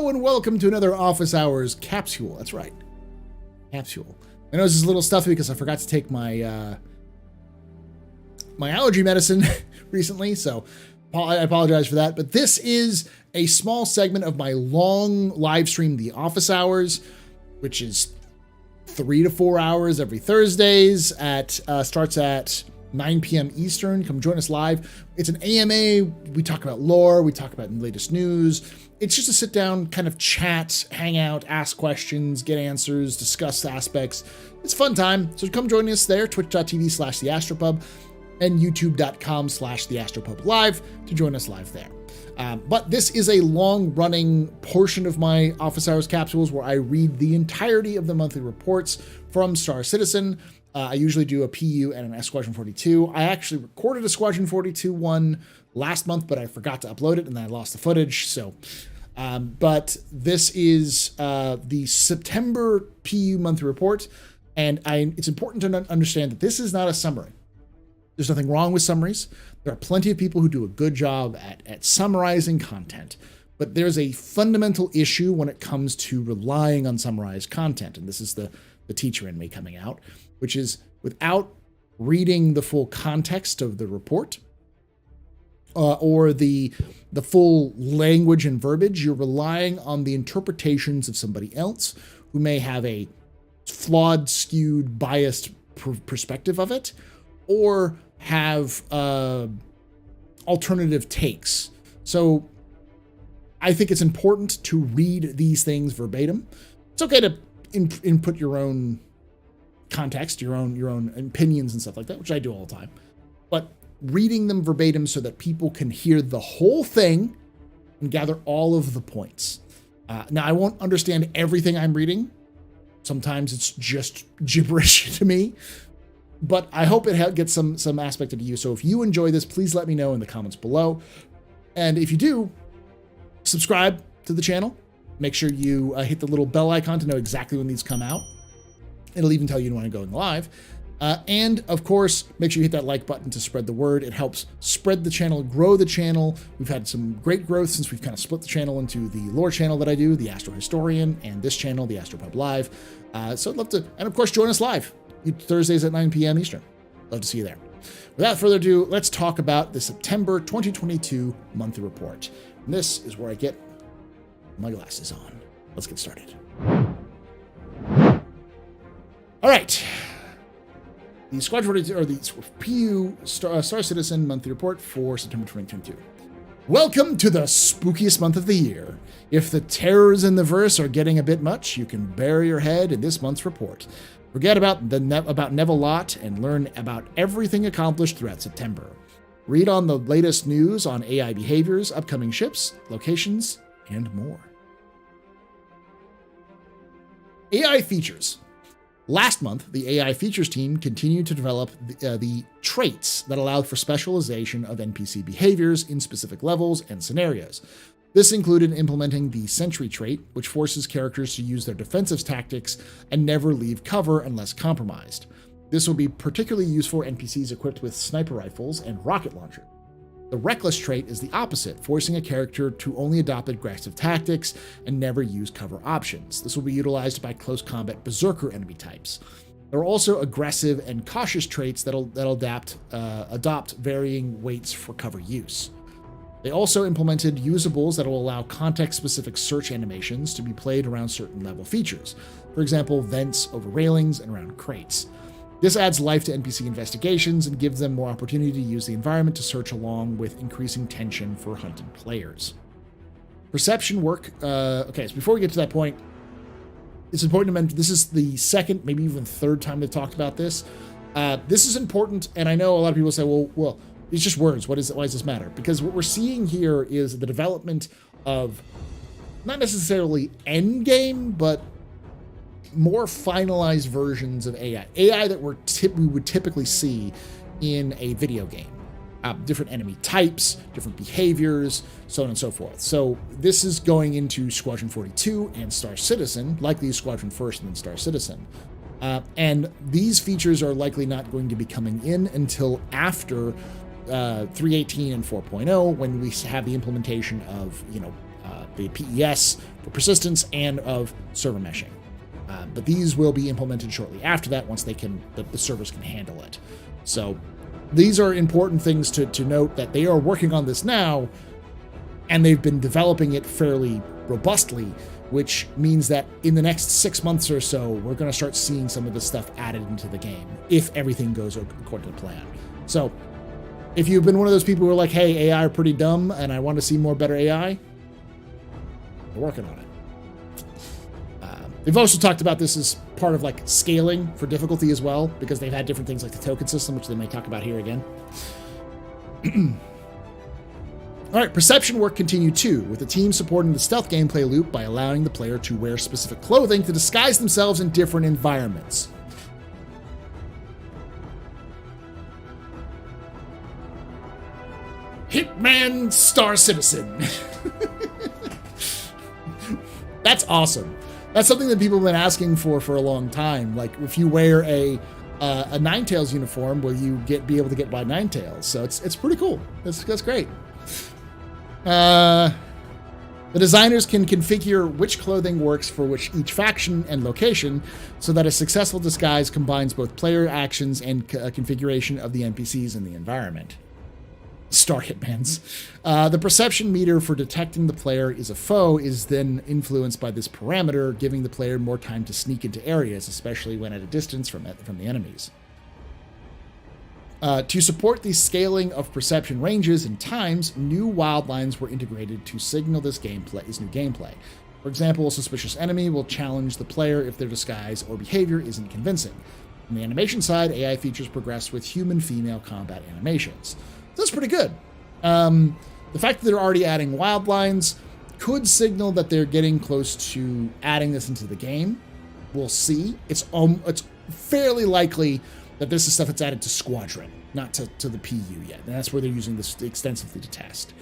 Hello and welcome to another Office Hours capsule. That's right, capsule. I know this is a little stuffy because I forgot to take my my allergy medicine recently, so I apologize for that. But this is a small segment of my long live stream, The Office Hours, which is 3 to 4 hours every Thursdays. Starts at 9 p.m. Eastern. Come join us live. It's an AMA. We talk about lore. We talk about the latest news. It's just a sit down kind of chat, hang out, ask questions, get answers, discuss aspects. It's a fun time. So come join us there, twitch.tv/TheAstroPub and youtube.com/TheAstroPub live to join us live there. But this is a long running portion of my Office Hours capsules where I read the entirety of the monthly reports from Star Citizen. I usually do a PU and an Squadron 42. I actually recorded a Squadron 42 one last month, but I forgot to upload it and then I lost the footage. So, but this is the September PU monthly report. And it's important to understand that this is not a summary. There's nothing wrong with summaries. There are plenty of people who do a good job at summarizing content, but there's a fundamental issue when it comes to relying on summarized content. And this is the teacher in me coming out, which is without reading the full context of the report or the full language and verbiage, you're relying on the interpretations of somebody else who may have a flawed, skewed, biased perspective of it, or have alternative takes. So I think it's important to read these things verbatim. It's okay to input your own context, your own opinions and stuff like that, which I do all the time. But reading them verbatim so that people can hear the whole thing and gather all of the points. Now, I won't understand everything I'm reading. Sometimes it's just gibberish to me. But I hope it gets some aspect of you. So if you enjoy this, please let me know in the comments below. And if you do, subscribe to the channel. Make sure you hit the little bell icon to know exactly when these come out. It'll even tell you when I'm going live. And of course, make sure you hit that like button to spread the word. It helps spread the channel, grow the channel. We've had some great growth since we've kind of split the channel into the lore channel that I do, the Astro Historian, and this channel, the AstroPub Live. So I'd love to, and of course, join us live. Thursdays at 9 p.m. Eastern. Love to see you there. Without further ado, let's talk about the September 2022 monthly report. And this is where I get my glasses on. Let's get started. All right. The Squadron 42, or the PU Star Citizen monthly report for September 2022. Welcome to the spookiest month of the year. If the terrors in the verse are getting a bit much, you can bury your head in this month's report. Forget about Neville Lott and learn about everything accomplished throughout September. Read on the latest news on AI behaviors, upcoming ships, locations, and more. AI features. Last month, the AI features team continued to develop the traits that allowed for specialization of NPC behaviors in specific levels and scenarios. This included implementing the Sentry trait, which forces characters to use their defensive tactics and never leave cover unless compromised. This will be particularly useful for NPCs equipped with sniper rifles and rocket launchers. The Reckless trait is the opposite, forcing a character to only adopt aggressive tactics and never use cover options. This will be utilized by close combat berserker enemy types. There are also aggressive and cautious traits that'll adopt varying weights for cover use. They also implemented usables that will allow context-specific search animations to be played around certain level features. For example, vents over railings and around crates. This adds life to NPC investigations and gives them more opportunity to use the environment to search along with increasing tension for hunted players. Perception work. Okay, so before we get to that point, it's important to mention this is the second, maybe even third time they've talked about this. This is important, and I know a lot of people say, well, it's just words. Why does this matter? Because what we're seeing here is the development of not necessarily endgame, but more finalized versions of AI. AI that we would typically see in a video game. Different enemy types, different behaviors, so on and so forth. So this is going into Squadron 42 and Star Citizen, likely Squadron first and then Star Citizen. And these features are likely not going to be coming in until after 3.18 and 4.0, when we have the implementation of, the PES for persistence and of server meshing. But these will be implemented shortly after that once the servers can handle it. So these are important things to note, that they are working on this now, and they've been developing it fairly robustly, which means that in the next 6 months or so, we're going to start seeing some of this stuff added into the game, if everything goes according to plan. So if you've been one of those people who are like, hey, AI are pretty dumb and I want to see more better AI, we're working on it. They've also talked about this as part of like scaling for difficulty as well, because they've had different things like the token system, which they may talk about here again. All right, perception work continued too, with the team supporting the stealth gameplay loop by allowing the player to wear specific clothing to disguise themselves in different environments. Hitman Star Citizen. That's awesome. That's something that people have been asking for a long time. Like, if you wear a Ninetales uniform, will you be able to get by Ninetales? So it's pretty cool. That's great. The designers can configure which clothing works for each faction and location, so that a successful disguise combines both player actions and configuration of the NPCs in the environment. Star Hitmans. The perception meter for detecting the player is a foe is then influenced by this parameter, giving the player more time to sneak into areas, especially when at a distance from the enemies. To support the scaling of perception ranges and times, new wild lines were integrated to signal this new gameplay. For example, a suspicious enemy will challenge the player if their disguise or behavior isn't convincing. On the animation side, AI features progress with human-female combat animations. So that's pretty good. The fact that they're already adding wild lines could signal that they're getting close to adding this into the game. We'll see. It's fairly likely that this is stuff that's added to Squadron, not to the PU yet. And that's where they're using this extensively to test.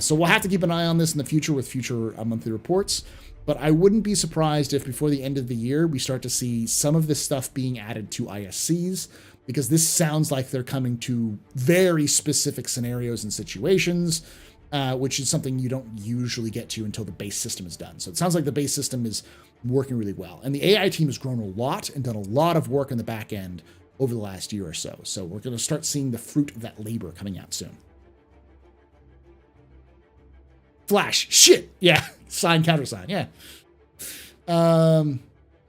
So we'll have to keep an eye on this in the future with future monthly reports. But I wouldn't be surprised if before the end of the year, we start to see some of this stuff being added to ISCs, because this sounds like they're coming to very specific scenarios and situations, which is something you don't usually get to until the base system is done. So it sounds like the base system is working really well. And the AI team has grown a lot and done a lot of work in the back end over the last year or so. So we're going to start seeing the fruit of that labor coming out soon. Flash. Shit. Yeah. Sign, countersign. Yeah.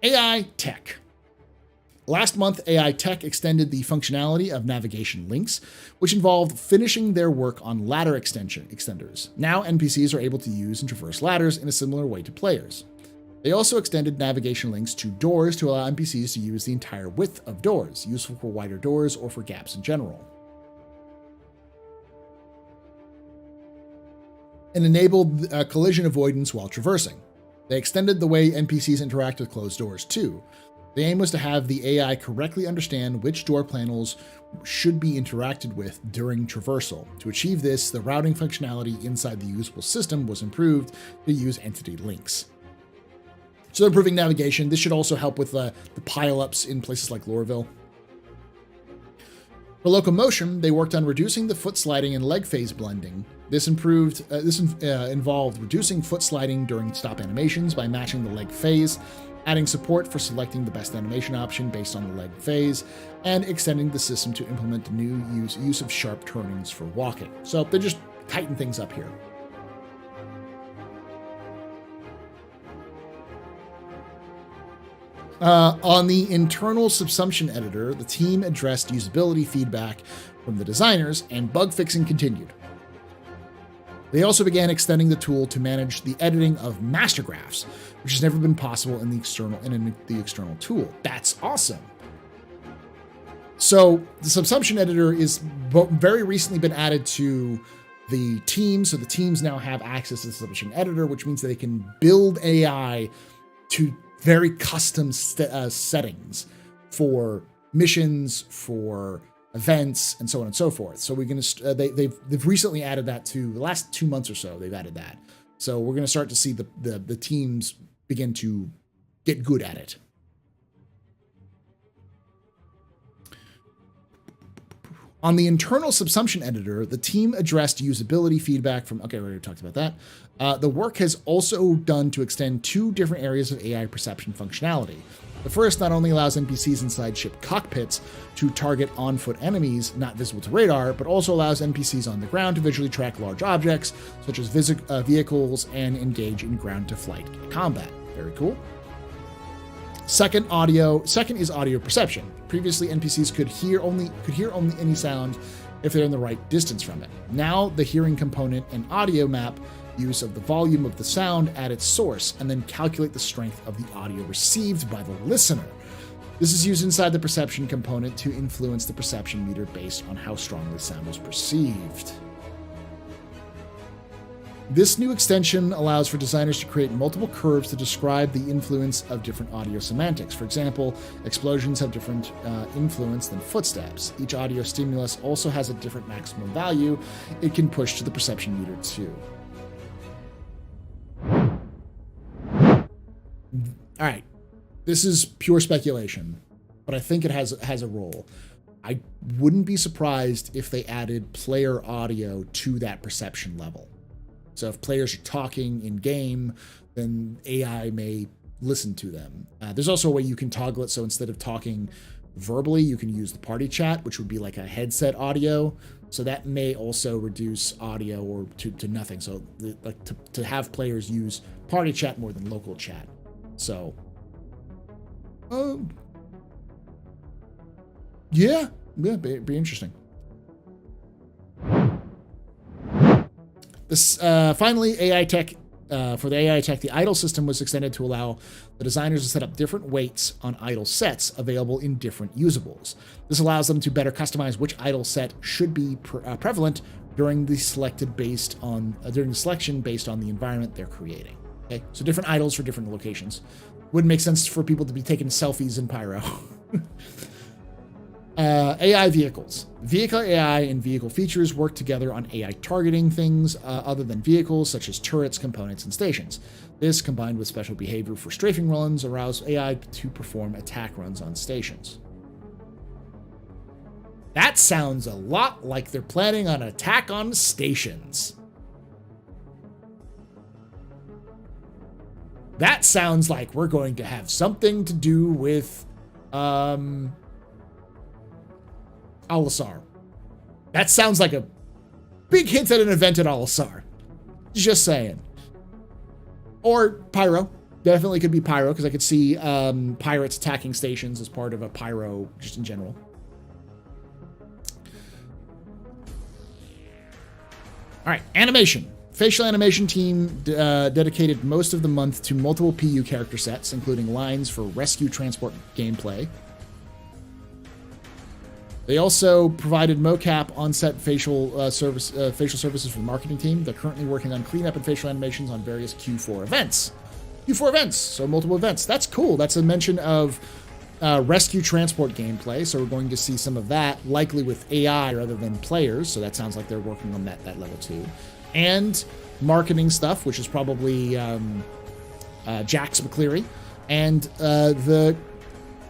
AI tech. Last month, AI Tech extended the functionality of navigation links, which involved finishing their work on ladder extenders. Now NPCs are able to use and traverse ladders in a similar way to players. They also extended navigation links to doors to allow NPCs to use the entire width of doors, useful for wider doors or for gaps in general. And enabled collision avoidance while traversing. They extended the way NPCs interact with closed doors too. The aim was to have the AI correctly understand which door panels should be interacted with during traversal. To achieve this, the routing functionality inside the usable system was improved to use entity links. So they're improving navigation. This should also help with the pile-ups in places like Lorville. For locomotion, they worked on reducing the foot sliding and leg phase blending. This involved reducing foot sliding during stop animations by matching the leg phase, adding support for selecting the best animation option based on the leg phase, and extending the system to implement new use of sharp turnings for walking. So they just tighten things up here. On the internal subsumption editor, the team addressed usability feedback from the designers, and bug fixing continued. They also began extending the tool to manage the editing of master graphs, which has never been possible in the external tool. That's awesome. So the subsumption editor is very recently been added to the team, so the teams now have access to the subsumption editor, which means that they can build AI to very custom settings for missions, for events, and so on and so forth. So we're going to they've recently added that to the last 2 months or so. They've added that, so we're going to start to see the teams begin to get good at it. On the internal subsumption editor, the team addressed usability feedback from, okay, we already talked about that. The work has also done to extend 2 different areas of AI perception functionality. The first not only allows NPCs inside ship cockpits to target on-foot enemies not visible to radar, but also allows NPCs on the ground to visually track large objects, such as vehicles, and engage in ground-to-flight combat. Very cool. Second is audio perception. Previously, NPCs could hear only any sound if they're in the right distance from it. Now, the hearing component and audio map use of the volume of the sound at its source and then calculate the strength of the audio received by the listener. This is used inside the perception component to influence the perception meter based on how strongly sound is perceived. This new extension allows for designers to create multiple curves to describe the influence of different audio semantics. For example, explosions have different influence than footsteps. Each audio stimulus also has a different maximum value it can push to the perception meter too. All right, this is pure speculation, but I think it has a role. I wouldn't be surprised if they added player audio to that perception level. So if players are talking in game, then AI may listen to them. There's also a way you can toggle it, so instead of talking verbally, you can use the party chat, which would be like a headset audio. So that may also reduce audio or to nothing. So like to have players use party chat more than local chat. So, yeah, be interesting. This finally, AI tech for the AI tech, the idle system was extended to allow the designers to set up different weights on idle sets available in different usables. This allows them to better customize which idle set should be prevalent during the selection based on the environment they're creating. Okay, so different idols for different locations. Wouldn't make sense for people to be taking selfies in Pyro. AI vehicles. Vehicle AI and vehicle features work together on AI targeting things other than vehicles, such as turrets, components, and stations. This, combined with special behavior for strafing runs, allows AI to perform attack runs on stations. That sounds a lot like they're planning on an attack on stations. That sounds like we're going to have something to do with Al-Asar. That sounds like a big hint at an event at Al-Asar. Just saying. Or Pyro. Definitely could be Pyro, because I could see pirates attacking stations as part of a Pyro, just in general. All right, animation. Facial animation team dedicated most of the month to multiple PU character sets, including lines for rescue transport gameplay. They also provided mocap on-set facial services for the marketing team. They're currently working on cleanup and facial animations on various Q4 events. So multiple events. That's cool. That's a mention of rescue transport gameplay, so we're going to see some of that, likely with AI rather than players, so that sounds like they're working on that level too. And marketing stuff, which is probably Jax McCleary, and the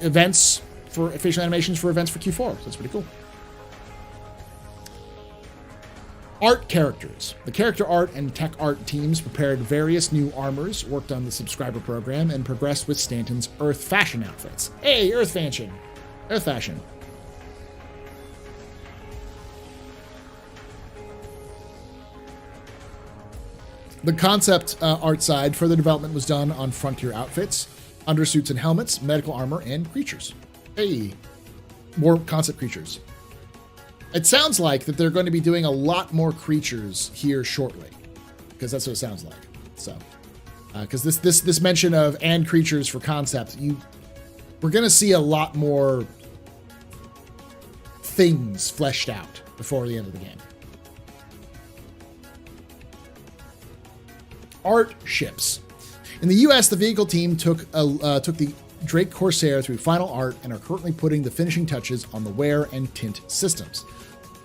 events for facial animations for events for Q4. So that's pretty cool. Art characters. The character art and tech art teams prepared various new armors, worked on the subscriber program, and progressed with Stanton's Earth fashion outfits. Hey, Earth fashion. Earth fashion. The concept art side, further development was done on Frontier outfits, undersuits and helmets, medical armor, and creatures. Hey, more concept creatures. It sounds like that they're going to be doing a lot more creatures here shortly, because that's what it sounds like. So, because this mention of and creatures for concept, we're going to see a lot more things fleshed out before the end of the game. Art ships. In the U.S., the vehicle team took the Drake Corsair through final art and are currently putting the finishing touches on the wear and tint systems.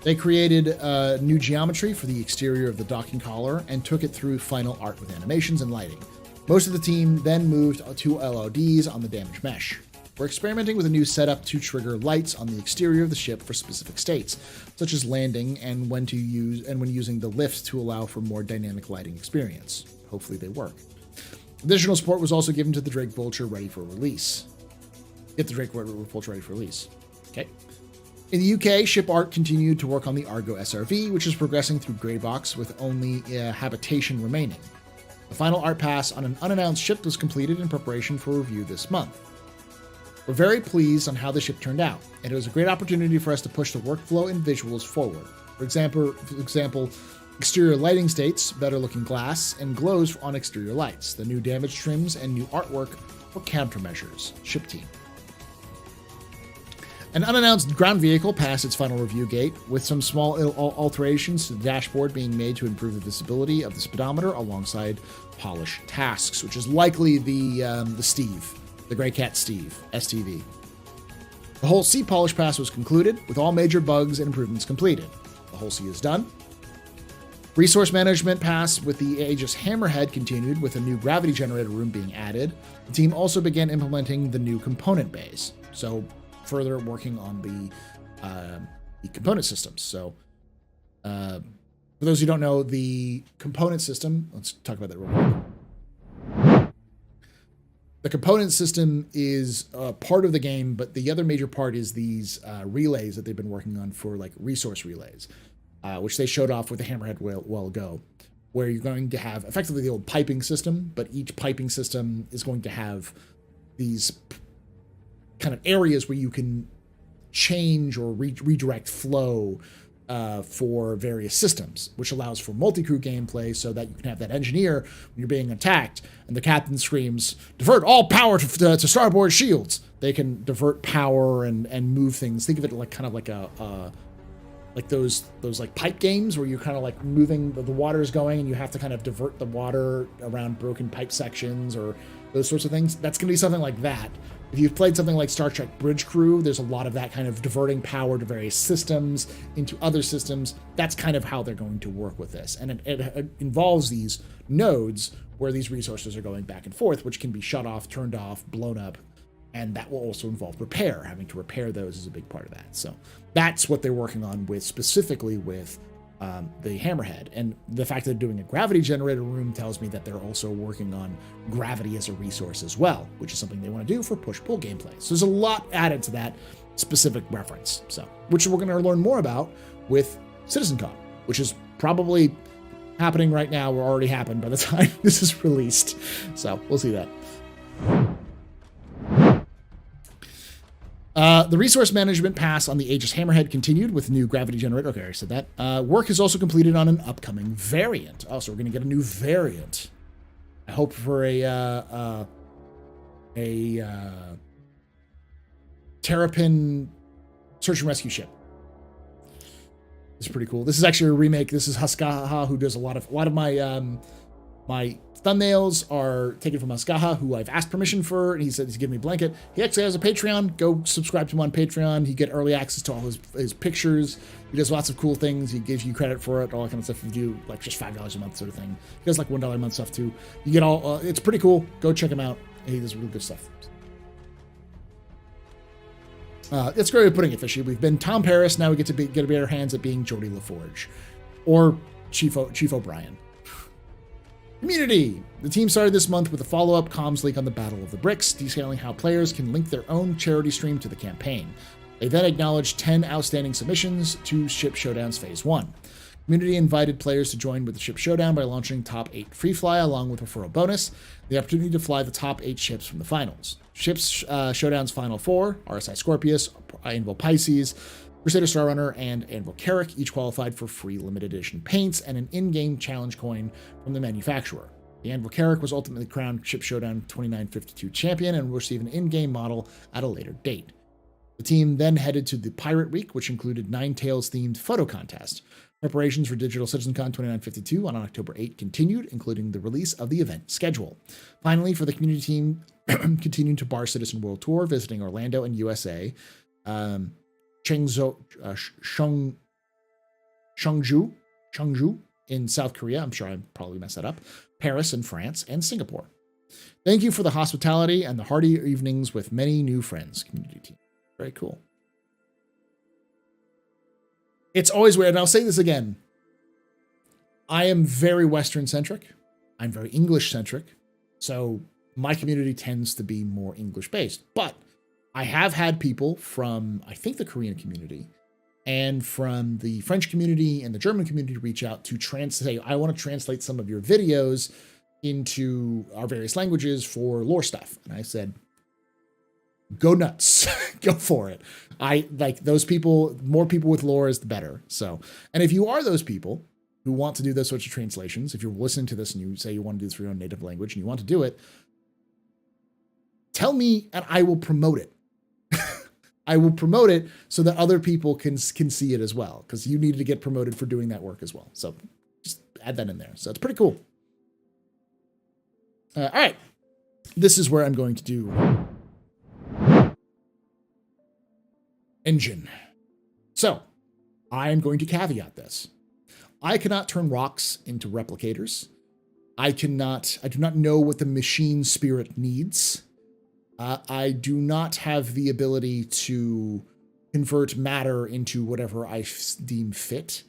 They created new geometry for the exterior of the docking collar and took it through final art with animations and lighting. Most of the team then moved to LODs on the damaged mesh. We're experimenting with a new setup to trigger lights on the exterior of the ship for specific states, such as landing and when using the lifts to allow for more dynamic lighting experience. Hopefully they work. Additional support was also given to the Drake Vulture ready for release. Get the Drake Vulture ready for release. Okay. In the UK, Ship Art continued to work on the Argo SRV, which is progressing through Greybox with only habitation remaining. The final art pass on an unannounced ship was completed in preparation for review this month. We're very pleased on how the ship turned out, and it was a great opportunity for us to push the workflow and visuals forward. For example, exterior lighting states, better looking glass, and glows on exterior lights, the new damage trims, and new artwork for countermeasures. Ship team. An unannounced ground vehicle passed its final review gate, with some small alterations to the dashboard being made to improve the visibility of the speedometer alongside polish tasks, which is likely the Steve, the Grey Cat Steve, STV. The whole sea polish pass was concluded, with all major bugs and improvements completed. The whole sea is done. Resource management pass with the Aegis Hammerhead continued, with a new gravity generator room being added. The team also began implementing the new component bays, so further working on the component systems. So for those who don't know, the component system, let's talk about that real quick. The component system is part of the game, but the other major part is these relays that they've been working on for like resource relays, which they showed off with the Hammerhead a while ago, where you're going to have effectively the old piping system, but each piping system is going to have these kind of areas where you can change or redirect flow for various systems, which allows for multi-crew gameplay so that you can have that engineer when you're being attacked and the captain screams, divert all power to starboard shields. They can divert power and move things. Think of it like kind of like like those like pipe games where you're kind of like moving, the water is going and you have to kind of divert the water around broken pipe sections or those sorts of things. That's going to be something like that. If you've played something like Star Trek Bridge Crew, there's a lot of that kind of diverting power to various systems into other systems. That's kind of how they're going to work with this. And it involves these nodes where these resources are going back and forth, which can be shut off, turned off, blown up. And that will also involve repair. Having to repair those is a big part of that. So that's what they're working on with, specifically with the Hammerhead. And the fact that they're doing a gravity generator room tells me that they're also working on gravity as a resource as well, which is something they want to do for push-pull gameplay. So there's a lot added to that specific reference. So, which we're going to learn more about with CitizenCon, which is probably happening right now or already happened by the time this is released. So we'll see that. The resource management pass on the Aegis Hammerhead continued with new gravity generator. Okay, I said that. Work is also completed on an upcoming variant. Oh, so we're going to get a new variant. I hope for a Terrapin search and rescue ship. This is pretty cool. This is actually a remake. This is Haskaha, who does a lot of my thumbnails are taken from Haskaha, who I've asked permission for, and he said he's giving me a blanket. He actually has a Patreon. Go subscribe to him on Patreon. You get early access to all his pictures. He does lots of cool things. He gives you credit for it, all that kind of stuff. You do like just $5 a month sort of thing. He does like $1 a month stuff too. You get all, it's pretty cool. Go check him out. He does really good stuff. That's great way of putting it, Fishy. We've been Tom Paris. Now we get to get better hands at being Geordie LaForge or Chief O'Brien. Community! The team started this month with a follow-up comms leak on the Battle of the Bricks, detailing how players can link their own charity stream to the campaign. They then acknowledged 10 outstanding submissions to Ship Showdown's Phase 1. Community invited players to join with the Ship Showdown by launching Top 8 Free Fly along with referral bonus, the opportunity to fly the top 8 ships from the finals. Ships Showdown's Final 4, RSI Scorpius, Anvil Pisces, Crusader Star Runner, and Anvil Carrick each qualified for free limited edition paints and an in-game challenge coin from the manufacturer. The Anvil Carrick was ultimately crowned Ship Showdown 2952 champion and will receive an in-game model at a later date. The team then headed to the Pirate Week, which included Ninetales themed photo contest. Preparations for Digital CitizenCon 2952 on October 8 continued, including the release of the event schedule. Finally, for the community team, continued to Bar Citizen World Tour, visiting Orlando and USA, Cheongju in South Korea, I'm sure I probably messed that up, Paris in France, and Singapore. Thank you for the hospitality and the hearty evenings with many new friends. Community team. Very cool. It's always weird, and I'll say this again. I am very Western-centric. I'm very English-centric. So my community tends to be more English-based. But I have had people from, I think, the Korean community and from the French community and the German community reach out to say, I want to translate some of your videos into our various languages for lore stuff. And I said, go nuts. Go for it. I like those people. More people with lore is the better. So, and if you are those people who want to do those sorts of translations, if you're listening to this and you say you want to do this for your own native language and you want to do it, tell me and I will promote it. I will promote it so that other people can see it as well, because you need to get promoted for doing that work as well. So just add that in there. So it's pretty cool. All right. This is where I'm going to do engine. So I'm going to caveat this. I cannot turn rocks into replicators. I do not know what the machine spirit needs. I do not have the ability to convert matter into whatever I deem fit.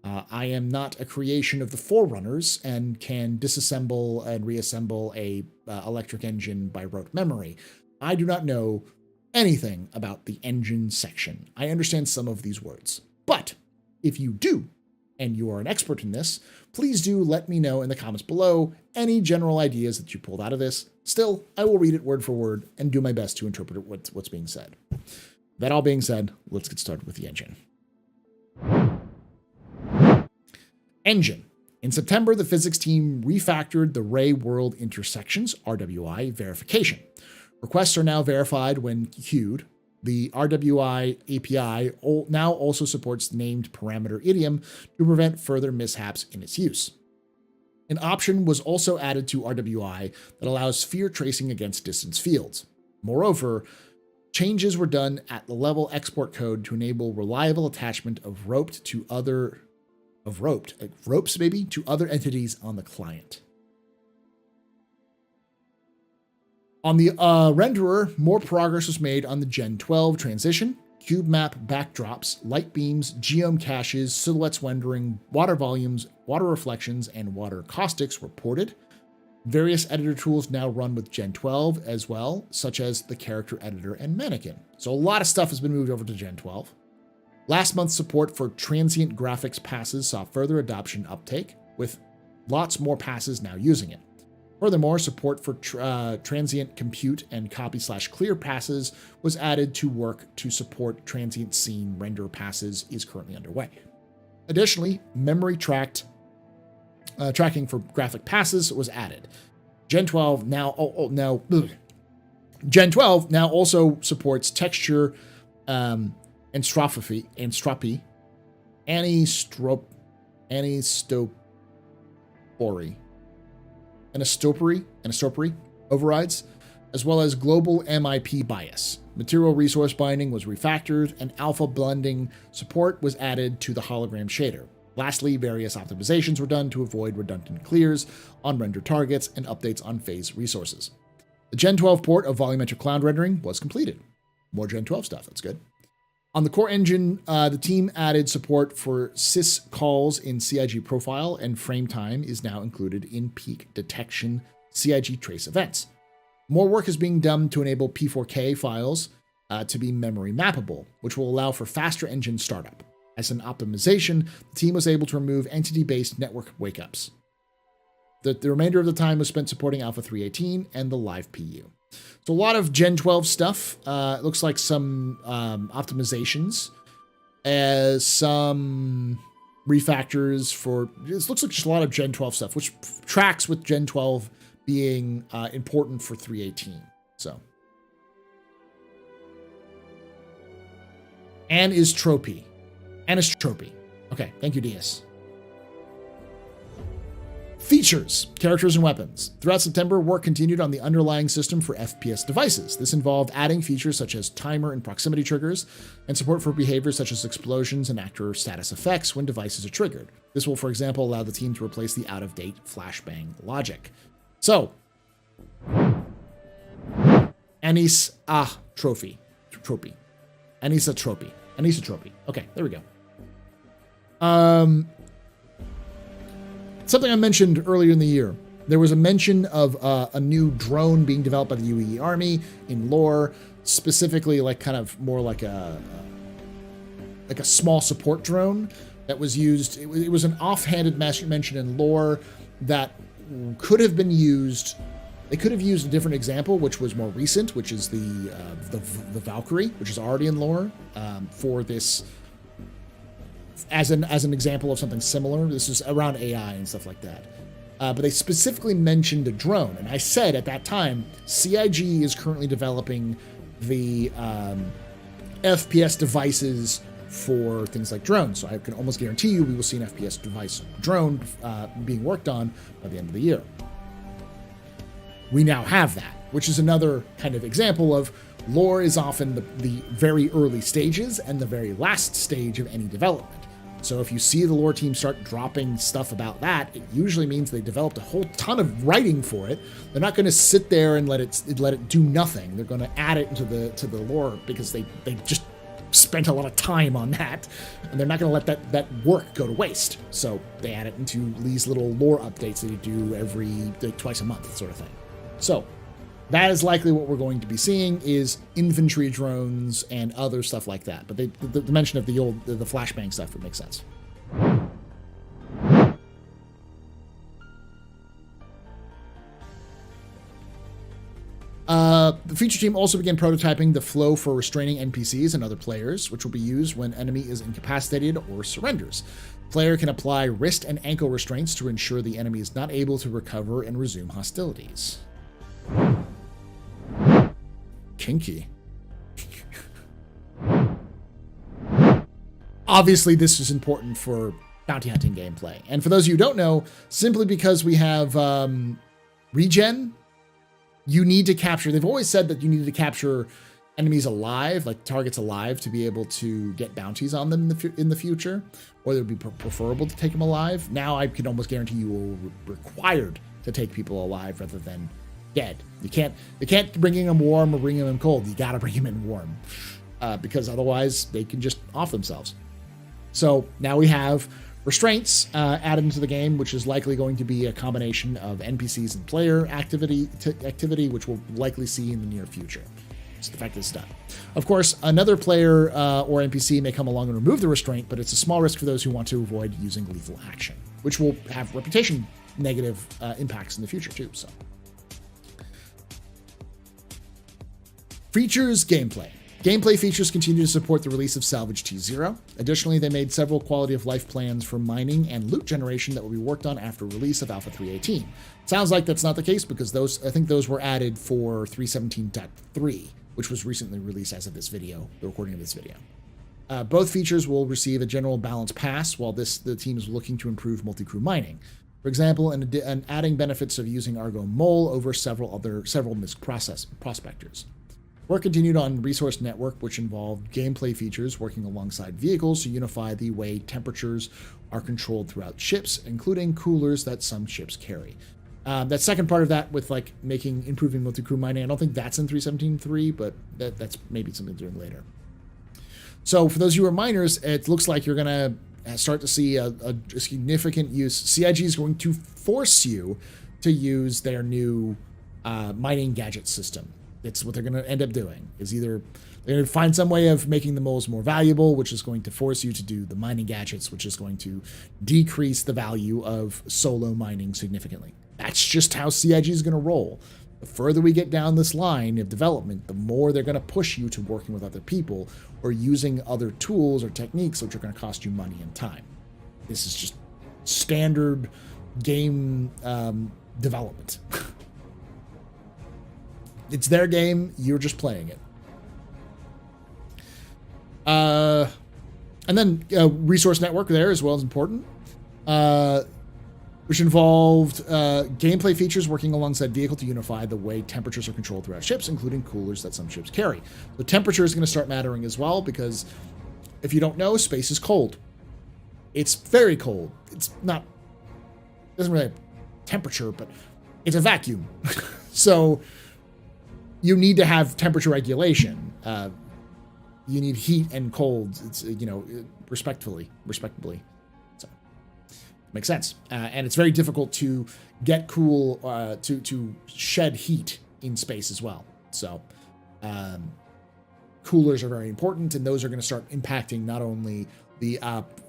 I am not a creation of the Forerunners and can disassemble and reassemble a electric engine by rote memory. I do not know anything about the engine section. I understand some of these words. But if you do, and you are an expert in this, please do let me know in the comments below any general ideas that you pulled out of this. Still, I will read it word for word and do my best to interpret what's being said. That all being said, let's get started with the engine. Engine. In September, the physics team refactored the Ray World Intersections, RWI, verification. Requests are now verified when queued. The RWI API now also supports named parameter idiom to prevent further mishaps in its use. An option was also added to RWI that allows sphere tracing against distance fields. Moreover, changes were done at the level export code to enable reliable attachment of ropes to other entities on the client. On the renderer, more progress was made on the Gen 12 transition. Cube map backdrops, light beams, geom caches, silhouettes rendering, water volumes, water reflections, and water caustics were ported. Various editor tools now run with Gen 12 as well, such as the character editor and mannequin. So a lot of stuff has been moved over to Gen 12. Last month's support for transient graphics passes saw further adoption uptake, with lots more passes now using it. Furthermore, support for transient compute and copy/clear passes was added to work to support transient scene render passes is currently underway. Additionally, memory tracking for graphic passes was added. Gen 12 now also supports texture entropy, anisotropery overrides, as well as global MIP bias. Material resource binding was refactored, and alpha blending support was added to the hologram shader. Lastly, various optimizations were done to avoid redundant clears on render targets and updates on phase resources. The Gen 12 port of volumetric cloud rendering was completed. More Gen 12 stuff, that's good. On the core engine, the team added support for sys calls in CIG profile, and frame time is now included in peak detection CIG trace events. More work is being done to enable P4K files to be memory mappable, which will allow for faster engine startup. As an optimization, the team was able to remove entity-based network wakeups. The remainder of the time was spent supporting Alpha 3.18 and the live PU. So a lot of Gen 12 stuff. It looks like some optimizations, some refactors for. This looks like just a lot of Gen 12 stuff, which tracks with Gen 12 being important for 3.18. So, anisotropy. Okay, thank you, DS. Features, characters, and weapons. Throughout September, work continued on the underlying system for FPS devices. This involved adding features such as timer and proximity triggers, and support for behaviors such as explosions and actor status effects when devices are triggered. This will, for example, allow the team to replace the out-of-date flashbang logic. So, Trophy. Anisotropy. Okay, there we go. Something I mentioned earlier in the year. There was a mention of a new drone being developed by the UAE Army in lore, specifically like kind of more like a small support drone that was used. It was an offhanded mention in lore that could have been used. They could have used a different example, which was more recent, which is the Valkyrie, which is already in lore for this as an example of something similar. This is around AI and stuff like that. But they specifically mentioned a drone, and I said at that time, CIG is currently developing the FPS devices for things like drones. So I can almost guarantee you we will see an FPS device drone being worked on by the end of the year. We now have that, which is another kind of example of lore is often the very early stages and the very last stage of any development. So if you see the lore team start dropping stuff about that, it usually means they developed a whole ton of writing for it. They're not going to sit there and let it do nothing. They're going to add it into the lore because they just spent a lot of time on that, and they're not going to let that work go to waste. So they add it into these little lore updates that they do twice a month, sort of thing. So that is likely what we're going to be seeing is infantry drones and other stuff like that. But the mention of the flashbang stuff would make sense. The feature team also began prototyping the flow for restraining NPCs and other players, which will be used when enemy is incapacitated or surrenders. Player can apply wrist and ankle restraints to ensure the enemy is not able to recover and resume hostilities. Kinky. Obviously, this is important for bounty hunting gameplay. And for those of you who don't know, simply because we have regen, you need to capture. They've always said that you need to capture enemies alive, like targets alive, to be able to get bounties on them in the future, or it would be preferable to take them alive. Now I can almost guarantee you will be required to take people alive rather than dead. You can't bring them warm or bring them cold. You got to bring them in warm because otherwise they can just off themselves. So now we have restraints added into the game, which is likely going to be a combination of NPCs and player activity, which we'll likely see in the near future. So the fact that it's done. Of course, another player or NPC may come along and remove the restraint, but it's a small risk for those who want to avoid using lethal action, which will have reputation negative impacts in the future too. So. Features gameplay. Gameplay features continue to support the release of Salvage T0. Additionally, they made several quality of life plans for mining and loot generation that will be worked on after release of Alpha 3.18. Sounds like that's not the case because I think those were added for 3.17.3, which was recently released as of this video, the recording of this video. Both features will receive a general balance pass, while the team is looking to improve multi-crew mining. For example, and adding benefits of using Argo Mole over several MISC prospectors. Work continued on Resource Network, which involved gameplay features working alongside vehicles to unify the way temperatures are controlled throughout ships, including coolers that some ships carry. That second part of that with like improving multi-crew mining, I don't think that's in 3.17.3, but that's maybe something to do later. So for those of you who are miners, it looks like you're going to start to see a significant use. CIG is going to force you to use their new mining gadget system. It's what they're going to end up doing, is either they're going to find some way of making the moles more valuable, which is going to force you to do the mining gadgets, which is going to decrease the value of solo mining significantly. That's just how CIG is going to roll. The further we get down this line of development, the more they're going to push you to working with other people or using other tools or techniques which are going to cost you money and time. This is just standard game development. It's their game. You're just playing it. And then Resource Network there as well is important, which involved gameplay features working alongside vehicle to unify the way temperatures are controlled throughout ships, including coolers that some ships carry. The temperature is going to start mattering as well, because if you don't know, space is cold. It's very cold. It's not, it doesn't really have temperature, but it's a vacuum. So you need to have temperature regulation. You need heat and cold. It's, respectably. So makes sense. And it's very difficult to get cool, to shed heat in space as well. So coolers are very important, and those are going to start impacting not only the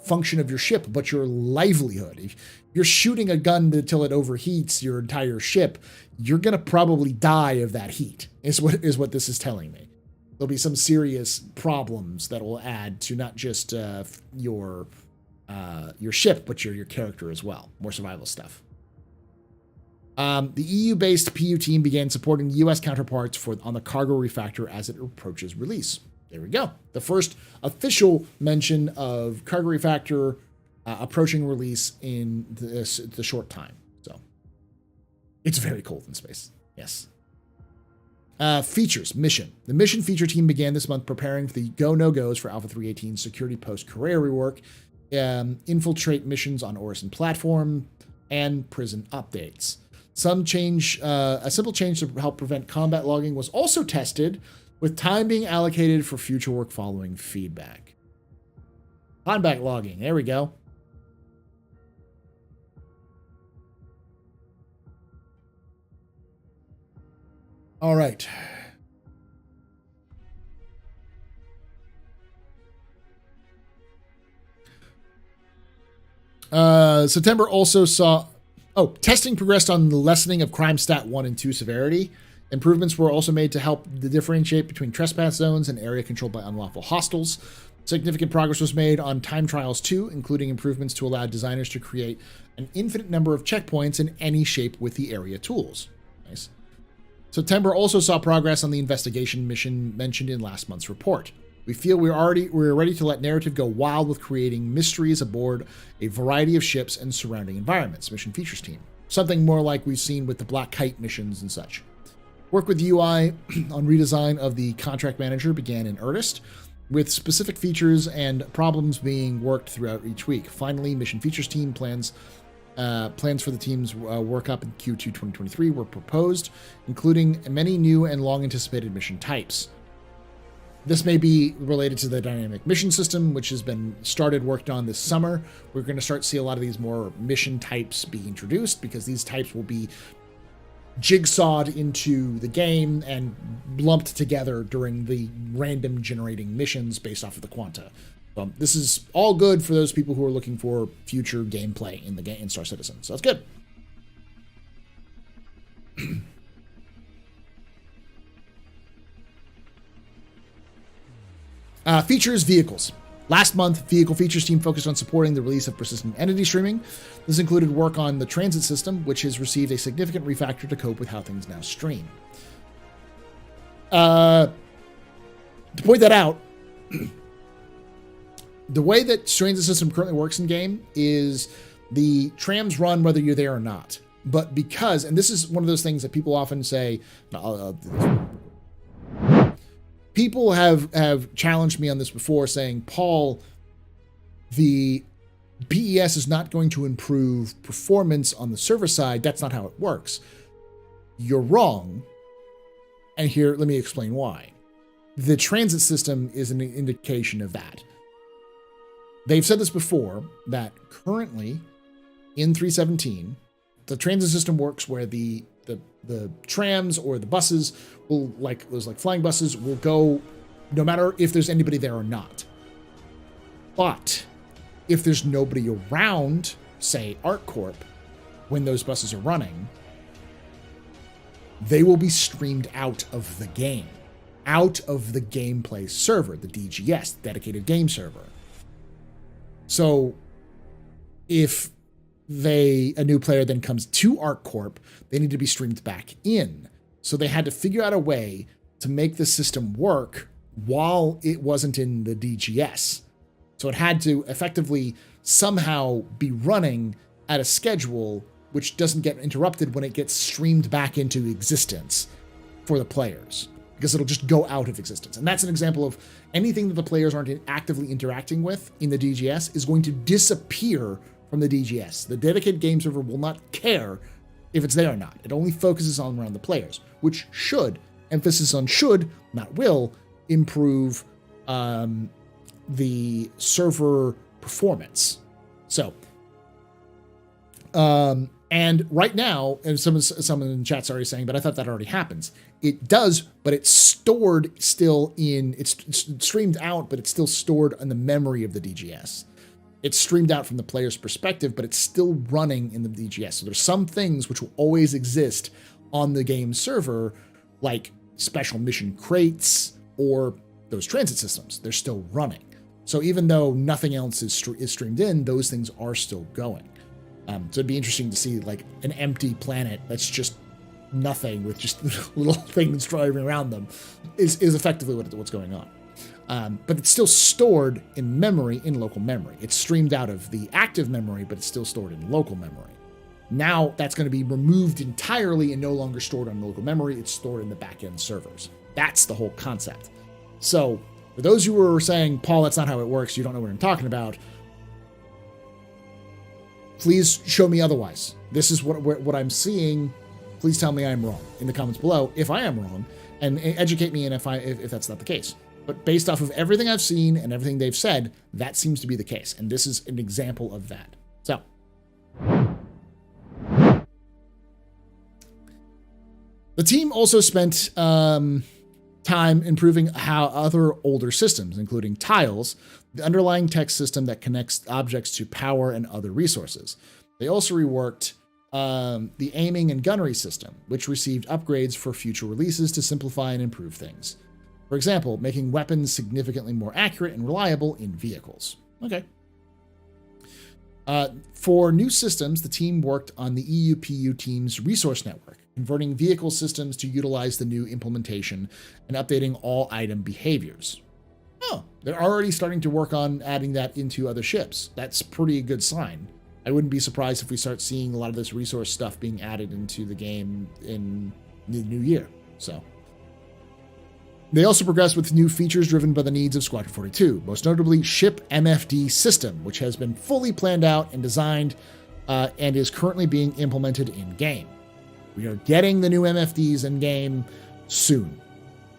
function of your ship, but your livelihood. If you're shooting a gun until it overheats your entire ship, you're going to probably die of that heat, is what this is telling me. There'll be some serious problems that will add to not just your ship, but your character as well. More survival stuff. The EU-based PU team began supporting US counterparts on the cargo refactor as it approaches release. There we go. The first official mention of cargo refactor approaching release in the short time. So it's very cold in space. Yes. Features, mission. The mission feature team began this month preparing for the go-no-goes for Alpha 318 security post-career rework, infiltrate missions on Orison platform, and prison updates. A simple change to help prevent combat logging was also tested, with time being allocated for future work following feedback. Combat logging, there we go. All right. September also saw... testing progressed on the lessening of crime stat 1 and 2 severity. Improvements were also made to help differentiate between trespass zones and area controlled by unlawful hostiles. Significant progress was made on time trials 2, including improvements to allow designers to create an infinite number of checkpoints in any shape with the area tools. Nice. September also saw progress on the investigation mission mentioned in last month's report. We feel we're ready to let narrative go wild with creating mysteries aboard a variety of ships and surrounding environments. Mission features team. Something more like we've seen with the Black Kite missions and such. Work with UI on redesign of the contract manager began in earnest, with specific features and problems being worked throughout each week. Finally, mission features team plans for the team's work up in Q2 2023 were proposed, including many new and long-anticipated mission types. This may be related to the dynamic mission system, which has been worked on this summer. We're going to start to see a lot of these more mission types be introduced, because these types will be jigsawed into the game and lumped together during the random generating missions based off of the quanta. This is all good for those people who are looking for future gameplay in the game in Star Citizen. So that's good. Features, vehicles. Last month, Vehicle Features team focused on supporting the release of persistent entity streaming. This included work on the transit system, which has received a significant refactor to cope with how things now stream. To point that out, the way that transit system currently works in game is the trams run whether you're there or not. But because, and this is one of those things that people often say, people have challenged me on this before, saying, Paul, the BES is not going to improve performance on the server side. That's not how it works. You're wrong. And here, let me explain why. The transit system is an indication of that. They've said this before, that currently in 3.17, the transit system works where the trams or the buses will, like those flying buses, will go no matter if there's anybody there or not. But if there's nobody around, say ArcCorp, when those buses are running, they will be streamed out of the game, out of the gameplay server, the DGS, dedicated game server. So if a new player then comes to ArcCorp, they need to be streamed back in. So they had to figure out a way to make the system work while it wasn't in the DGS. So it had to effectively somehow be running at a schedule which doesn't get interrupted when it gets streamed back into existence for the players, because it'll just go out of existence. And that's an example of anything that the players aren't actively interacting with in the DGS is going to disappear from the DGS. The dedicated game server will not care if it's there or not. It only focuses on around the players, which should, emphasis on should, not will, improve the server performance. So, and right now, and someone in the chat's already saying, but I thought that already happens. It does, but it's stored still in, it's streamed out, but it's still stored in the memory of the DGS. It's streamed out from the player's perspective, but it's still running in the DGS. So there's some things which will always exist on the game server, like special mission crates or those transit systems. They're still running. So even though nothing else is streamed in, those things are still going. So it'd be interesting to see like an empty planet that's just nothing with just little things driving around them is effectively what's going on. But it's still stored in memory, in local memory. It's streamed out of the active memory, but it's still stored in local memory. Now that's going to be removed entirely and no longer stored on local memory. It's stored in the back-end servers. That's the whole concept. So for those who were saying, Paul, that's not how it works, you don't know what I'm talking about, please show me otherwise. This is what I'm seeing. Please tell me I'm wrong in the comments below if I am wrong, and educate me if that's not the case. But based off of everything I've seen and everything they've said, that seems to be the case. And this is an example of that. So the team also spent time improving how other older systems, including tiles, the underlying text system that connects objects to power and other resources. They also reworked the aiming and gunnery system, which received upgrades for future releases to simplify and improve things. For example, making weapons significantly more accurate and reliable in vehicles. Okay. For new systems, the team worked on the EUPU team's resource network, converting vehicle systems to utilize the new implementation and updating all item behaviors. Oh, they're already starting to work on adding that into other ships. That's pretty good sign. I wouldn't be surprised if we start seeing a lot of this resource stuff being added into the game in the new year. So they also progressed with new features driven by the needs of Squadron 42, most notably Ship MFD system, which has been fully planned out and designed and is currently being implemented in-game. We are getting the new MFDs in-game soon.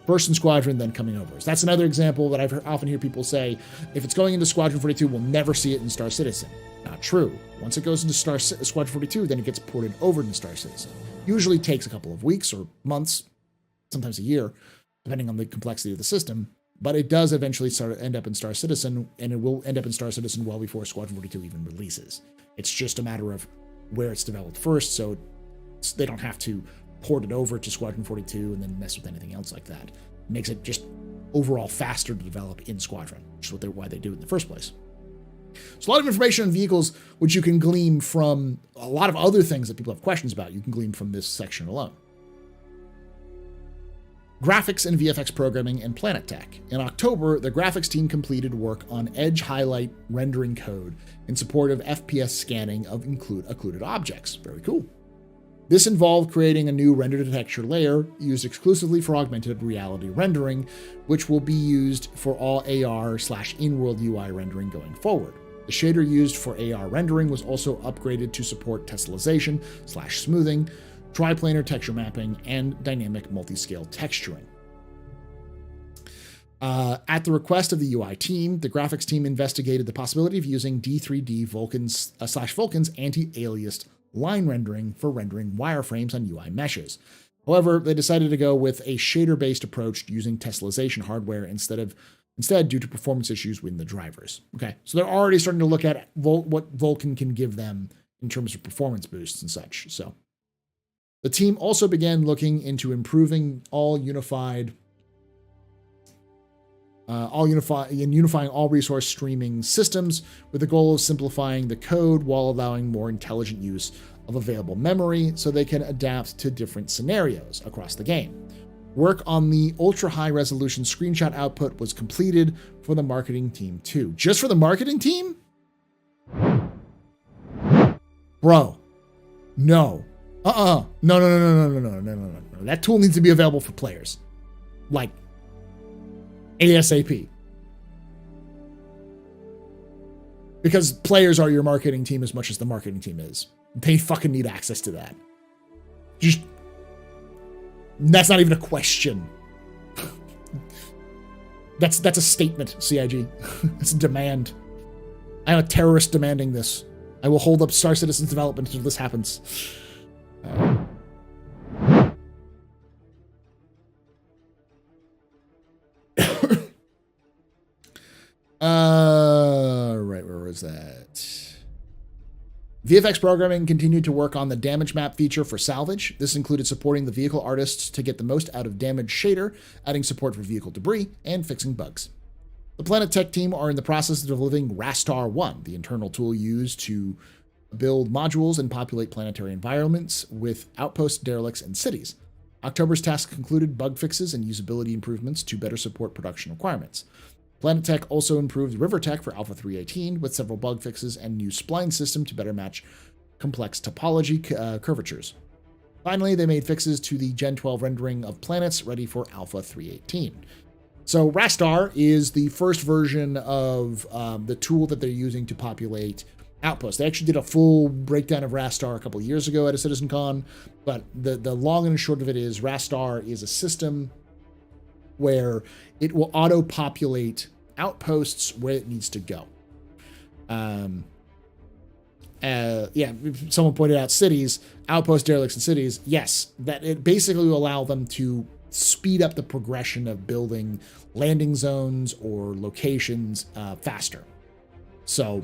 First in Squadron, then coming over. So that's another example that I've often hear people say, if it's going into Squadron 42, we'll never see it in Star Citizen. Not true. Once it goes into Squadron 42, then it gets ported over to Star Citizen. Usually takes a couple of weeks or months, sometimes a year, depending on the complexity of the system. But it does eventually end up in Star Citizen, and it will end up in Star Citizen well before Squadron 42 even releases. It's just a matter of where it's developed first, so they don't have to port it over to Squadron 42 and then mess with anything else like that. It makes it just overall faster to develop in Squadron, which is why they do it in the first place. So a lot of information on vehicles, which you can glean from a lot of other things that people have questions about, you can glean from this section alone. Graphics and VFX programming and planet tech. In October, the graphics team completed work on edge highlight rendering code in support of FPS scanning of occluded objects. Very cool. This involved creating a new render texture layer used exclusively for augmented reality rendering, which will be used for all AR/in-world UI rendering going forward. The shader used for AR rendering was also upgraded to support tessellization/smoothing, triplanar texture mapping, and dynamic multi-scale texturing. At the request of the UI team, the graphics team investigated the possibility of using D3D Vulkan's anti-aliased line rendering for rendering wireframes on UI meshes. However, they decided to go with a shader-based approach using tessellization hardware instead due to performance issues with the drivers. Okay, so they're already starting to look at what Vulkan can give them in terms of performance boosts and such. So the team also began looking into improving unifying all resource streaming systems with the goal of simplifying the code while allowing more intelligent use of available memory so they can adapt to different scenarios across the game. Work on the ultra-high resolution screenshot output was completed for the marketing team too. Just for the marketing team? Bro. No. No. That tool needs to be available for players. Like, ASAP. Because players are your marketing team as much as the marketing team is. They fucking need access to that. Just, that's not even a question. That's a statement, CIG. It's a demand. I am a terrorist demanding this. I will hold up Star Citizen's development until this happens. Right, where was that? VFX programming continued to work on the damage map feature for salvage. This included supporting the vehicle artists to get the most out of damage shader, adding support for vehicle debris, and fixing bugs. The Planet Tech team are in the process of delivering Rastar 1, the internal tool used to build modules and populate planetary environments with outposts, derelicts, and cities. October's task included bug fixes and usability improvements to better support production requirements. Planet Tech also improved River Tech for Alpha 318 with several bug fixes and new spline system to better match complex topology curvatures. Finally, they made fixes to the Gen 12 rendering of planets ready for Alpha 318. So Rastar is the first version of the tool that they're using to populate outposts. They actually did a full breakdown of Rastar a couple of years ago at a CitizenCon, but the long and short of it is Rastar is a system where it will auto-populate outposts where it needs to go. Someone pointed out cities, outposts, derelicts, and cities. Yes, that it basically will allow them to speed up the progression of building landing zones or locations faster. So,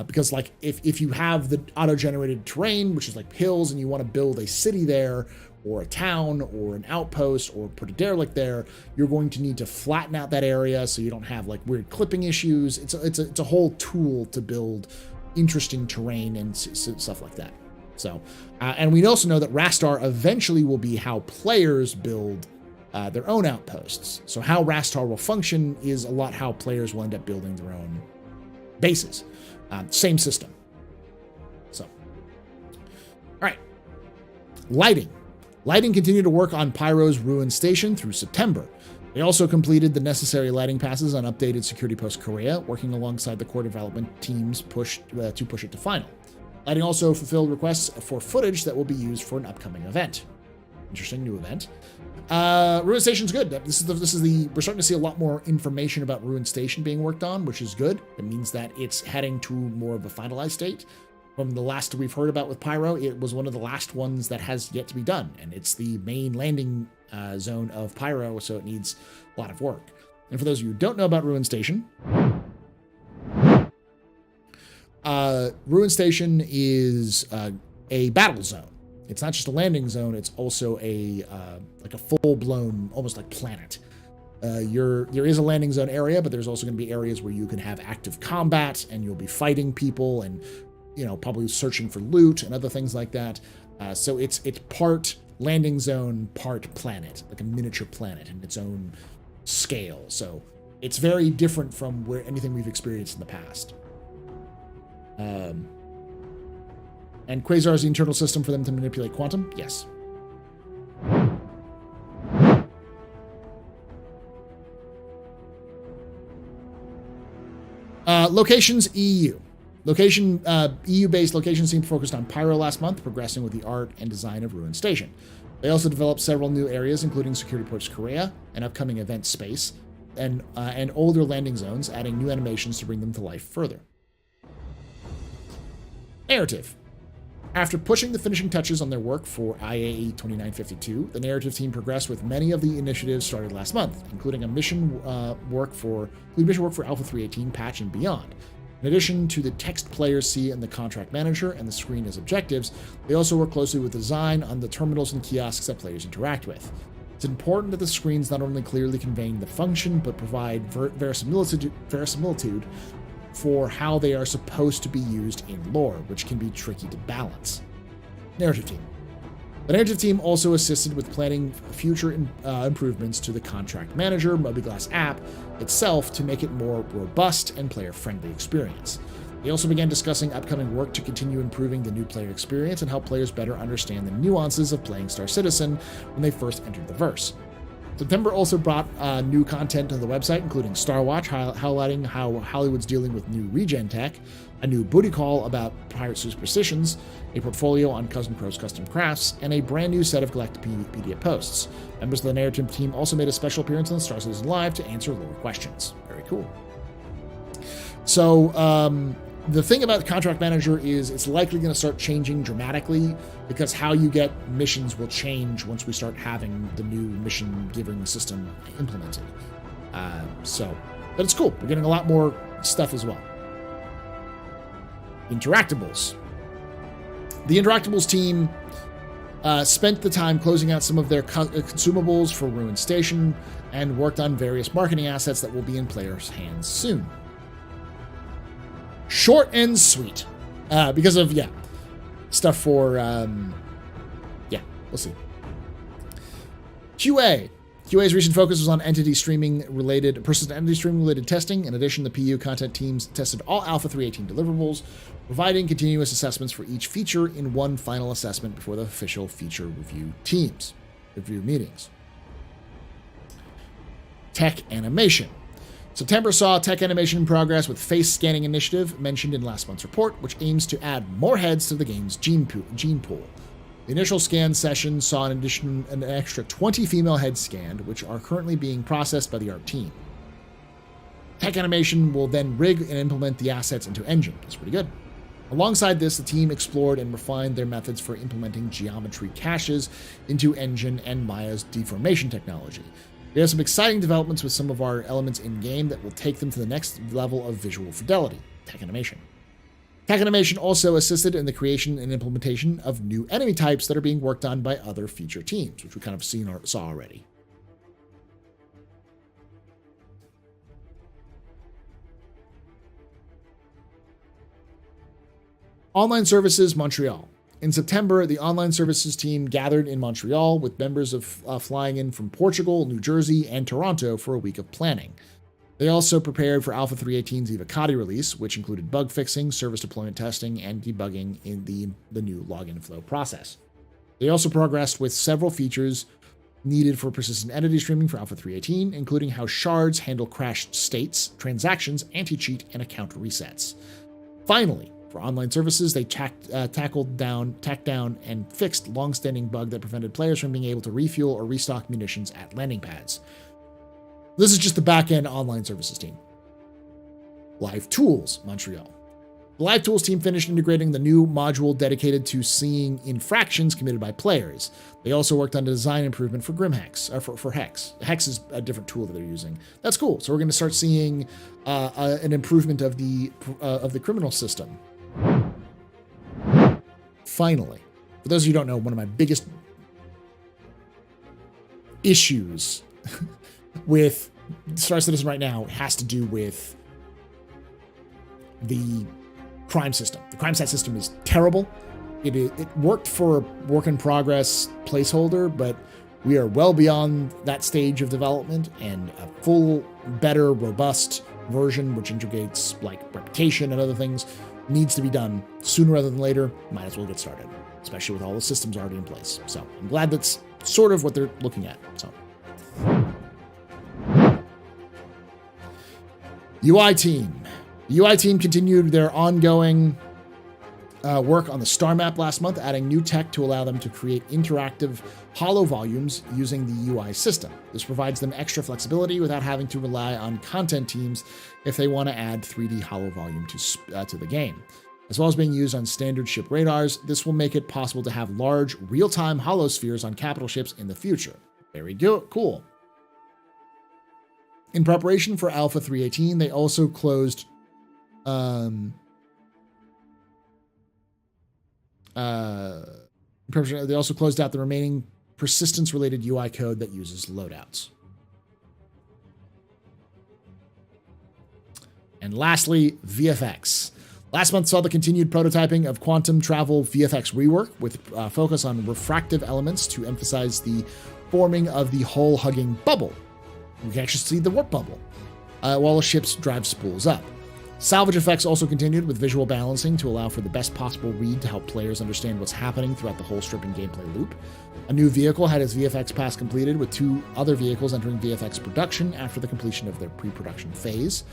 because like if you have the auto-generated terrain, which is like hills, and you want to build a city there, or a town, or an outpost, or put a derelict there, you're going to need to flatten out that area so you don't have like weird clipping issues. It's a whole tool to build interesting terrain and stuff like that. So, and we also know that Rastar eventually will be how players build their own outposts. So how Rastar will function is a lot how players will end up building their own bases. Same system. So, all right. Lighting. Lighting continued to work on Pyro's Ruin Station through September. They also completed the necessary lighting passes on updated Security Post Korea, working alongside the core development teams to push it to final. Lighting also fulfilled requests for footage that will be used for an upcoming event. Interesting new event. Ruin Station's good. We're starting to see a lot more information about Ruin Station being worked on, which is good. It means that it's heading to more of a finalized state. From the last we've heard about with Pyro, it was one of the last ones that has yet to be done, and it's the main landing zone of Pyro, so it needs a lot of work. And for those of you who don't know about Ruin Station, Ruin Station is a battle zone. It's not just a landing zone; it's also a full-blown, almost like planet. There is a landing zone area, but there's also going to be areas where you can have active combat, and you'll be fighting people and probably searching for loot and other things like that. So it's part landing zone, part planet, like a miniature planet in its own scale. So it's very different from anything we've experienced in the past. And Quasar is the internal system for them to manipulate quantum? Yes. Locations EU. EU-based locations seemed focused on Pyro last month, progressing with the art and design of Ruin Station. They also developed several new areas, including Security Post Korea, an upcoming event space, and older landing zones, adding new animations to bring them to life further. Narrative. After pushing the finishing touches on their work for IAE 2952, the narrative team progressed with many of the initiatives started last month, including mission work for Alpha 318 patch and beyond. In addition to the text players see in the contract manager and the screen as objectives, they also work closely with design on the terminals and kiosks that players interact with. It's important that the screens not only clearly conveying the function, but provide verisimilitude for how they are supposed to be used in lore, which can be tricky to balance. Narrative team. The narrative team also assisted with planning future improvements to the contract manager Mobiglass app itself to make it more robust and player-friendly experience. They also began discussing upcoming work to continue improving the new player experience and help players better understand the nuances of playing Star Citizen when they first entered the verse. September also brought new content to the website, including Star Watch, highlighting how Hollywood's dealing with new regen tech, a new booty call about pirate superstitions, a portfolio on Cousin Crow's custom crafts, and a brand new set of Galactopedia posts. Members of the narrative team also made a special appearance on Star Citizen Live to answer lore questions. Very cool. So, the thing about the contract manager is it's likely going to start changing dramatically because how you get missions will change once we start having the new mission giving system implemented. But it's cool. We're getting a lot more stuff as well. Interactables. The Interactables team spent the time closing out some of their consumables for Ruin Station and worked on various marketing assets that will be in players' hands soon. Short and sweet. Because of, stuff for, we'll see. QA's recent focus was on persistent entity streaming related testing. In addition, the PU content teams tested all Alpha 318 deliverables, providing continuous assessments for each feature in one final assessment before the official feature review meetings. Tech animation. September saw tech animation progress with face scanning initiative mentioned in last month's report, which aims to add more heads to the game's gene pool. The initial scan session saw an extra 20 female heads scanned, which are currently being processed by the art team. Tech animation will then rig and implement the assets into Engine. That's pretty good. Alongside this, the team explored and refined their methods for implementing geometry caches into Engine and Maya's deformation technology. We have some exciting developments with some of our elements in-game that will take them to the next level of visual fidelity, tech animation. Tech animation also assisted in the creation and implementation of new enemy types that are being worked on by other feature teams, which we kind of saw already. Online Services Montreal. In September, the online services team gathered in Montreal with members of flying in from Portugal, New Jersey, and Toronto for a week of planning. They also prepared for Alpha 318's Evocati release, which included bug fixing, service deployment testing, and debugging in the new login flow process. They also progressed with several features needed for persistent entity streaming for Alpha 318, including how shards handle crashed states, transactions, anti-cheat, and account resets. Finally, for online services, they tacked down and fixed long-standing bug that prevented players from being able to refuel or restock munitions at landing pads. This is just the back-end online services team. Live Tools, Montreal. The Live Tools team finished integrating the new module dedicated to seeing infractions committed by players. They also worked on a design improvement for GrimHex, or for Hex. Hex is a different tool that they're using. That's cool. So we're going to start seeing an improvement of the criminal system. Finally, for those of you who don't know, one of my biggest issues with Star Citizen right now has to do with the crime system. The crime stat system is terrible. It worked for a work in progress placeholder, but we are well beyond that stage of development, and a full, better, robust version which integrates like reputation and other things needs to be done sooner rather than later. Might as well get started, especially with all the systems already in place. So I'm glad that's sort of what they're looking at. So UI team. The UI team continued their ongoing work on the star map last month, adding new tech to allow them to create interactive holo volumes using the UI system. This provides them extra flexibility without having to rely on content teams if they want to add 3D holo volume to the game. As well as being used on standard ship radars, this will make it possible to have large, real-time holospheres on capital ships in the future. Very good, cool. In preparation for Alpha 318, they also closed they also closed out the remaining persistence-related UI code that uses loadouts. And lastly, VFX. Last month saw the continued prototyping of quantum travel VFX rework with focus on refractive elements to emphasize the forming of the hull-hugging bubble. We can actually see the warp bubble while the ship's drive spools up. Salvage effects also continued with visual balancing to allow for the best possible read to help players understand what's happening throughout the whole stripping gameplay loop. A new vehicle had its VFX pass completed, with 2 other vehicles entering VFX production after the completion of their pre-production phase.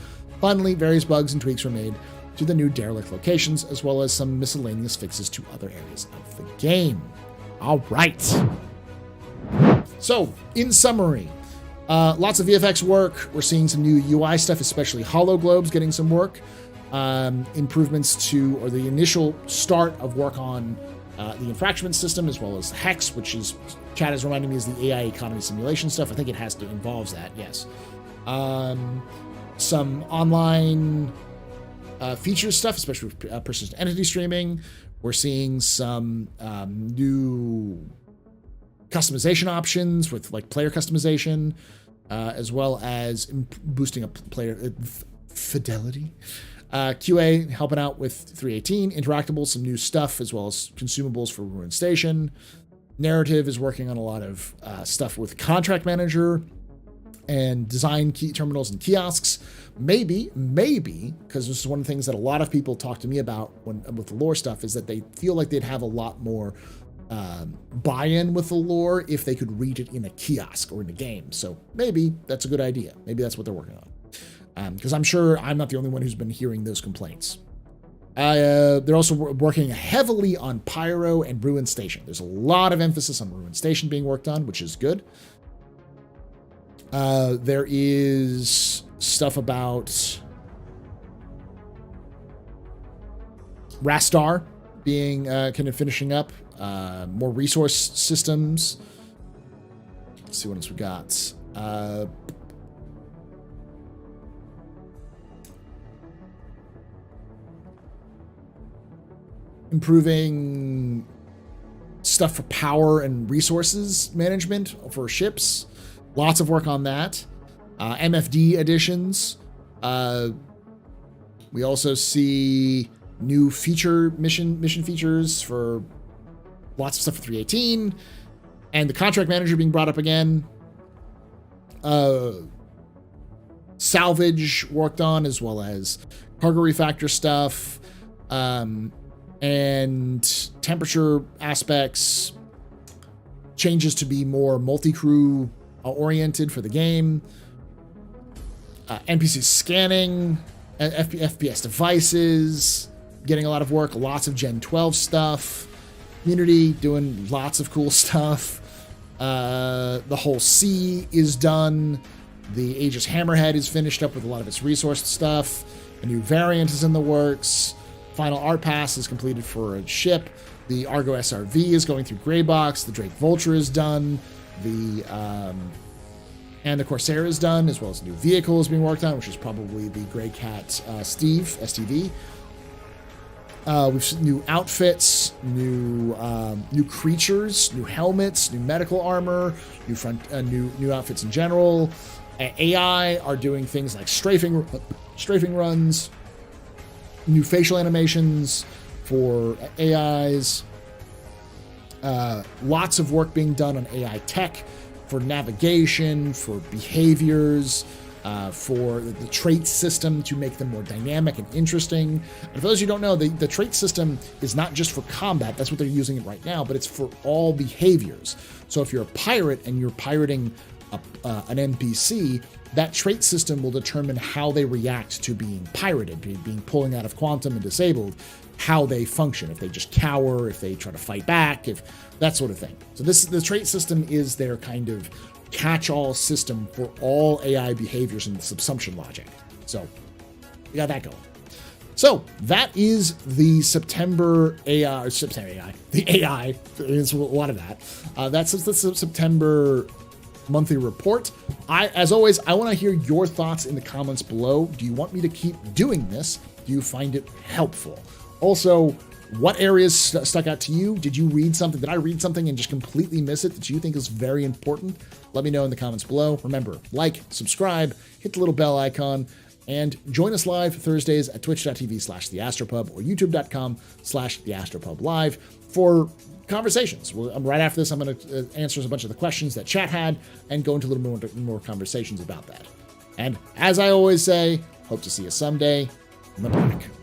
Finally, various bugs and tweaks were made to the new derelict locations, as well as some miscellaneous fixes to other areas of the game. All right. So, in summary, lots of VFX work. We're seeing some new UI stuff, especially HoloGlobes getting some work. Improvements to, or the initial start of work on the infractment system, as well as Hex, which is, Chad is reminding me, is the AI economy simulation stuff. I think it has to involves that, yes. Some online feature stuff, especially with persistent entity streaming. We're seeing some new customization options with like player customization, as well as boosting up player fidelity. QA helping out with 318, interactables, some new stuff, as well as consumables for Ruin Station. Narrative is working on a lot of stuff with Contract Manager and design key terminals and kiosks. Maybe, because this is one of the things that a lot of people talk to me about with the lore stuff, is that they feel like they'd have a lot more buy-in with the lore if they could read it in a kiosk or in a game. So maybe that's a good idea. Maybe that's what they're working on. Because I'm sure I'm not the only one who's been hearing those complaints. They're also working heavily on Pyro and Ruin Station. There's a lot of emphasis on Ruin Station being worked on, which is good. There is stuff about Rastar being kind of finishing up. More resource systems. Let's see what else we got. Improving stuff for power and resources management for ships. Lots of work on that. MFD additions. We also see new mission features for lots of stuff for 318, and the contract manager being brought up again. Salvage worked on, as well as cargo refactor stuff, and temperature aspects, changes to be more multi-crew oriented for the game. NPC scanning, FPS devices, getting a lot of work, lots of Gen 12 stuff. Community doing lots of cool stuff. The whole sea is done. The Aegis Hammerhead is finished up with a lot of its resource stuff. A new variant is in the works. Final art pass is completed for a ship. The Argo SRV is going through Greybox. The Drake Vulture is done. And the Corsair is done, as well as a new vehicle is being worked on, which is probably the Grey Cat Steve STV. We've seen new outfits, new creatures, new helmets, new medical armor, new outfits in general. AI are doing things like strafing runs, new facial animations for AIs. Lots of work being done on AI tech for navigation, for behaviors, for the trait system to make them more dynamic and interesting. And for those who don't know, the trait system is not just for combat. That's what they're using it right now, but it's for all behaviors. So if you're a pirate and you're pirating an NPC, that trait system will determine how they react to being pirated, being pulling out of quantum and disabled, how they function, if they just cower, if they try to fight back, if that sort of thing. So the trait system is their kind of catch-all system for all AI behaviors and subsumption logic. So we got that going. So that is the September AI, the AI. There's a lot of that. That's the September monthly report. As always, I want to hear your thoughts in the comments below. Do you want me to keep doing this? Do you find it helpful? Also, what areas stuck out to you? Did you read something? Did I read something and just completely miss it that you think is very important? Let me know in the comments below. Remember, like, subscribe, hit the little bell icon, and join us live Thursdays at twitch.tv/TheAstroPub or youtube.com/TheAstroPub live for conversations. Right after this, I'm going to answer a bunch of the questions that chat had and go into a little more conversations about that. And as I always say, hope to see you someday. on the back.